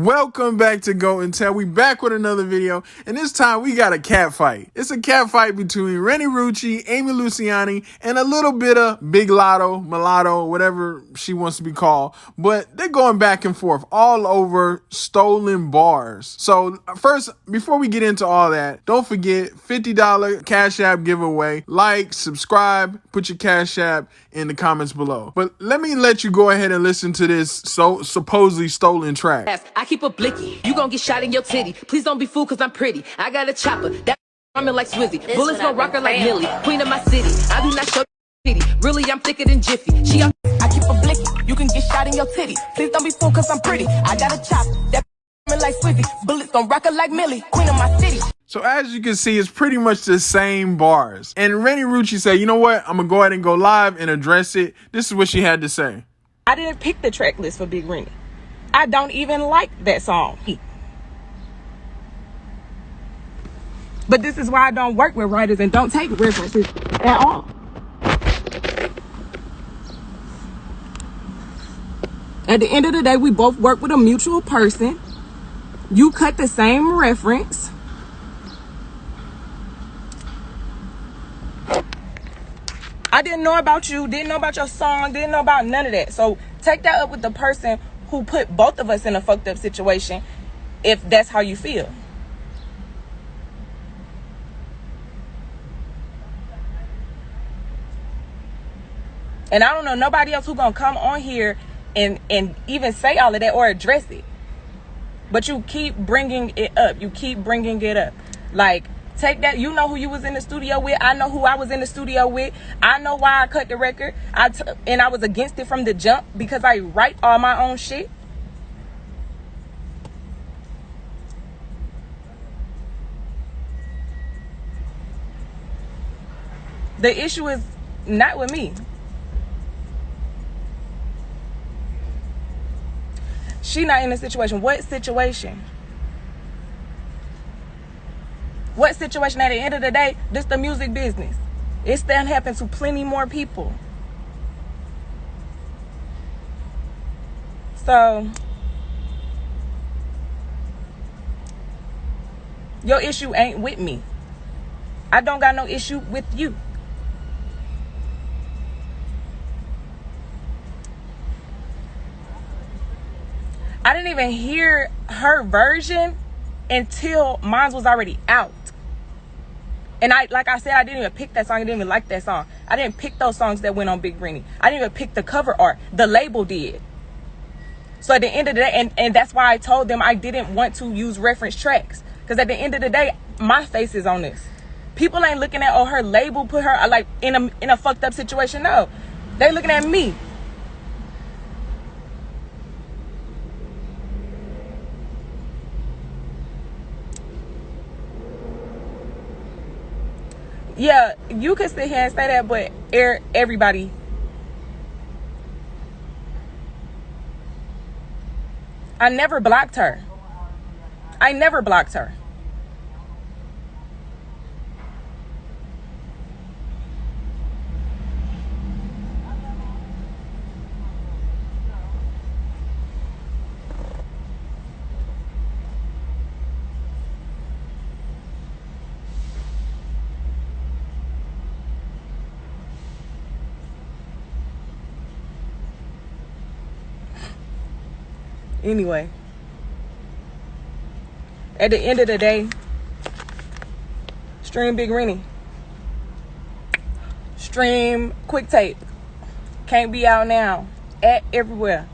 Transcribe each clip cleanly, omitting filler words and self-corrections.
Welcome back to Go and Tell. We back with another video, and this time we got a cat fight. It's a cat fight between Renni Rucci, Amy Luciani, and a little bit of Big Latto, Mulatto, whatever she wants to be called. But they're going back and forth all over stolen bars. So first, before we get into all that, don't forget $50 Cash App giveaway. Like, subscribe, put your Cash App in the comments below. But let you go ahead and listen to this supposedly stolen track. I keep a blicky. You gon' get shot in your titty. Please don't be fooled cause I'm pretty. I got a chopper. That coming like Swizzy. Bullets gon' rock her like Millie. Queen of my city. I do not show titty. Really, I'm thicker than Jiffy. I keep a blicky. You can get shot in your titty. Please don't be fooled cause I'm pretty. I got a chopper. That coming like Swizzy. Bullets gon' rock her like Millie. Queen of my city. So as you can see, it's pretty much the same bars. And Renni Rucci said, you know what? I'm gonna go ahead and go live and address it. This is what she had to say. I didn't pick the track list for Big Renni. I don't even like that song. But this is why I don't work with writers and don't take references at all. At the end of the day, we both work with a mutual person. You cut the same reference. I didn't know about you, didn't know about your song, didn't know about none of that. So take that up with the person who put both of us in a fucked up situation, if that's how you feel. And I don't know nobody else who gonna come on here and even say all of that or address it. But you keep bringing it up. You keep bringing it up. Like, take that. You know who you was in the studio with. I know who I was in the studio with. I know why I cut the record. And I was against it from the jump because I write all my own shit. The issue is not with me. She not in a situation. What situation? What situation? At the end of the day, this the music business. It's done happen to plenty more people. So your issue ain't with me. I don't got no issue with you. I didn't even hear her version until mine was already out. And like I said, I didn't even pick that song. I didn't even like that song. I didn't pick those songs that went on Big Renni. I didn't even pick the cover art. The label did. So at the end of the day, and that's why I told them I didn't want to use reference tracks. Because at the end of the day, my face is on this. People ain't looking at, oh, her label put her like in a fucked up situation. No, they looking at me. Yeah, you could sit here and say that, but everybody. I never blocked her. I never blocked her. Anyway, at the end of the day, stream Big Renni. Stream Quick Tape. Can't be out now. At everywhere.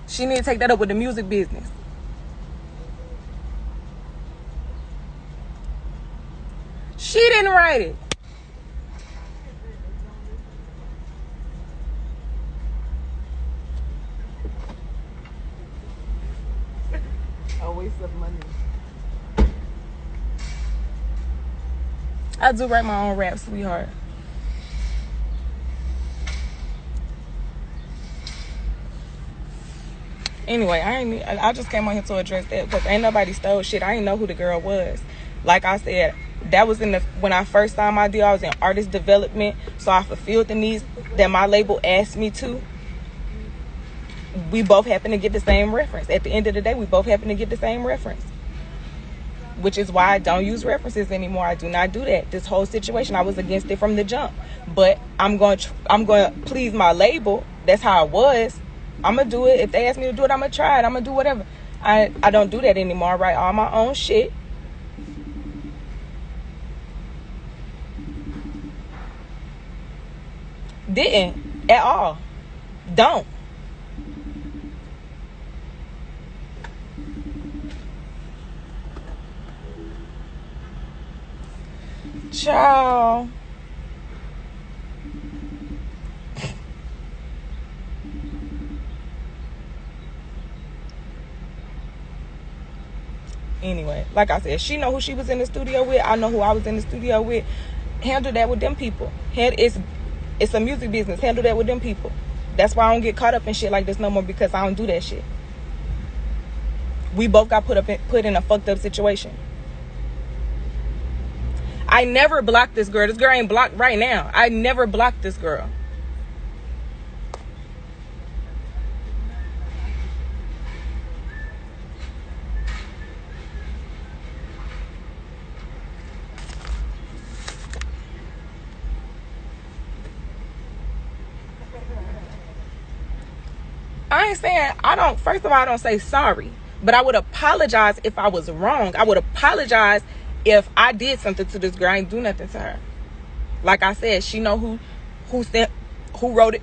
She need to take that up with the music business. She didn't write it. A waste of money. I do write my own rap, sweetheart. Anyway, I just came on here to address that because ain't nobody stole shit. I didn't know who the girl was. Like I said, that was when I first signed my deal. I was in artist development, so I fulfilled the needs that my label asked me to. we both happen to get the same reference. At the end of the day, we both happen to get the same reference. Which is why I don't use references anymore. I do not do that. This whole situation, I was against it from the jump. But I'm going to please my label. That's how it was. I'm going to do it. If they ask me to do it, I'm going to try it. I'm going to do whatever. I don't do that anymore. I write all my own shit. Didn't at all. Don't. Ciao. Anyway, like I said, she know who she was in the studio with. I know who I was in the studio with. Handle that with them people. It's a music business. Handle that with them people. That's why I don't get caught up in shit like this no more, because I don't do that shit. We both got put in a fucked up situation. I never blocked this girl. This girl ain't blocked right now. I never blocked this girl. I ain't saying, first of all, I don't say sorry, but I would apologize if I was wrong. I would apologize if I did something to this girl. I ain't do nothing to her. Like I said, she know who wrote it,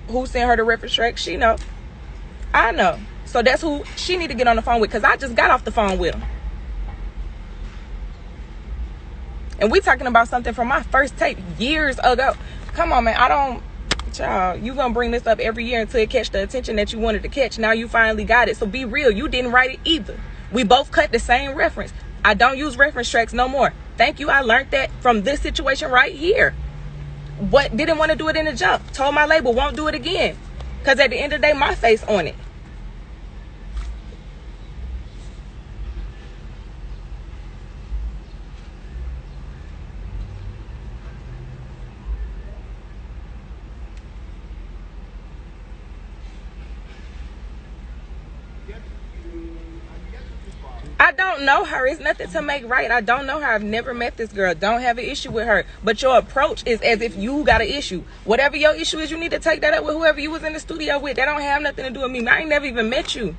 who sent her the reference track. She know. I know. So that's who she need to get on the phone with, because I just got off the phone with him. And we talking about something from my first tape years ago. Come on, man. Child, you gonna bring this up every year until it catch the attention that you wanted to catch. Now you finally got it. So be real. You didn't write it either. We both cut the same reference. I don't use reference tracks no more. Thank you. I learned that from this situation right here. What didn't want to do it in the jump. Told my label won't do it again. Because at the end of the day, my face on it. I don't know her. It's nothing to make right. I don't know her. I've never met this girl. Don't have an issue with her. But your approach is as if you got an issue. Whatever your issue is, you need to take that up with whoever you was in the studio with. That don't have nothing to do with me. I ain't never even met you.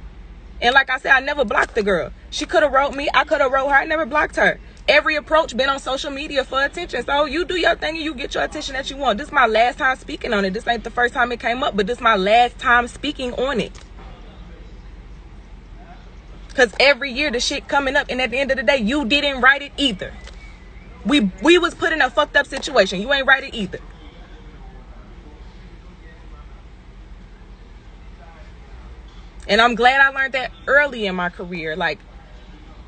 And like I said, I never blocked the girl. She could have wrote me. I could have wrote her. I never blocked her. Every approach been on social media for attention. So you do your thing and you get your attention that you want. This is my last time speaking on it. This ain't the first time it came up, but this is my last time speaking on it. Because every year the shit coming up, and at the end of the day, you didn't write it either. We was put in a fucked up situation. You ain't write it either. And I'm glad I learned that early in my career. Like,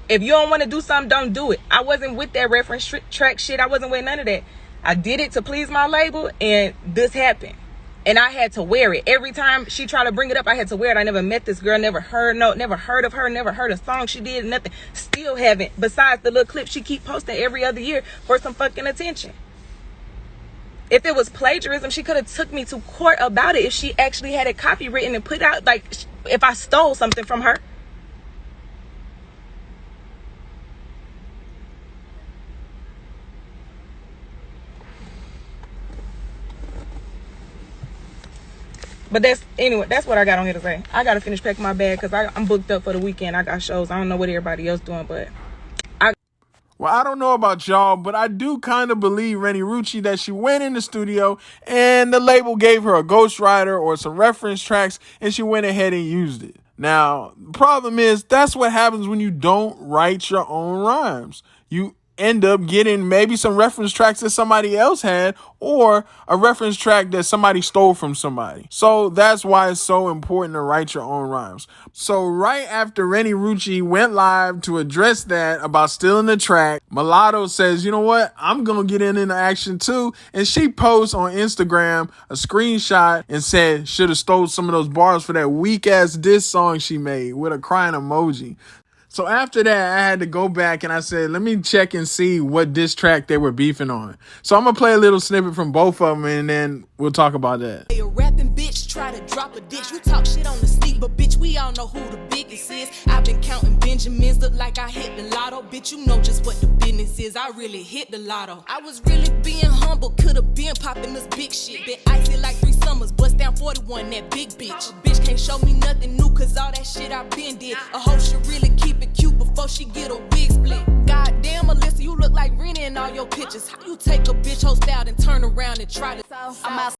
if you don't want to do something, don't do it. I wasn't with that reference track shit. I wasn't with none of that. I did it to please my label, and this happened. And I had to wear it. Every time she tried to bring it up, I had to wear it. I never met this girl, never heard of her, never heard a song she did, nothing. Still haven't, besides the little clip she keep posting every other year for some fucking attention. If it was plagiarism, she could have took me to court about it if she actually had it copywritten and put out, like, if I stole something from her. But that's what I got on here to say. I got to finish packing my bag because I'm booked up for the weekend. I got shows. I don't know what everybody else doing, but Well, I don't know about y'all, but I do kind of believe Renni Rucci that she went in the studio and the label gave her a ghostwriter or some reference tracks and she went ahead and used it. Now, the problem is that's what happens when you don't write your own rhymes. You end up getting maybe some reference tracks that somebody else had or a reference track that somebody stole from somebody. So that's why it's so important to write your own rhymes. So right after Renni Rucci went live to address that about stealing the track, Latto says, you know what? I'm going to get into action too. And she posts on Instagram a screenshot and said should have stole some of those bars for that weak ass diss song she made with a crying emoji. So after that, I had to go back and I said, let me check and see what diss track they were beefing on. So I'm going to play a little snippet from both of them and then we'll talk about that. A rapping bitch try to drop a dish. You talk shit on the big, but bitch, we all know who the biggest is. I've been counting Benjamins, look like I hit the lotto. Bitch, you know just what the business is. I really hit the lotto. I was really being humble, could've been popping this big shit. Been icy like 3 summers, bust down 41, that big bitch. A bitch can't show me nothing new, cause all that shit I been did. A hoe should really keep it cute before she get a wig split. Goddamn, Alyssa, you look like Renni in all your pictures. How you take a bitch whole style and turn around and try to... I'm out.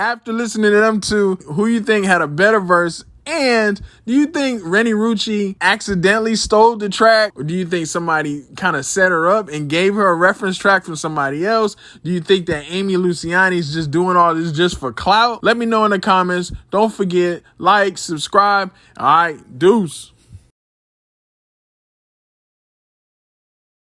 After listening to them two, who you think had a better verse? And do you think Renni Rucci accidentally stole the track? Or do you think somebody kind of set her up and gave her a reference track from somebody else? Do you think that Amy Luciani is just doing all this just for clout? Let me know in the comments. Don't forget, like, subscribe. All right, deuce.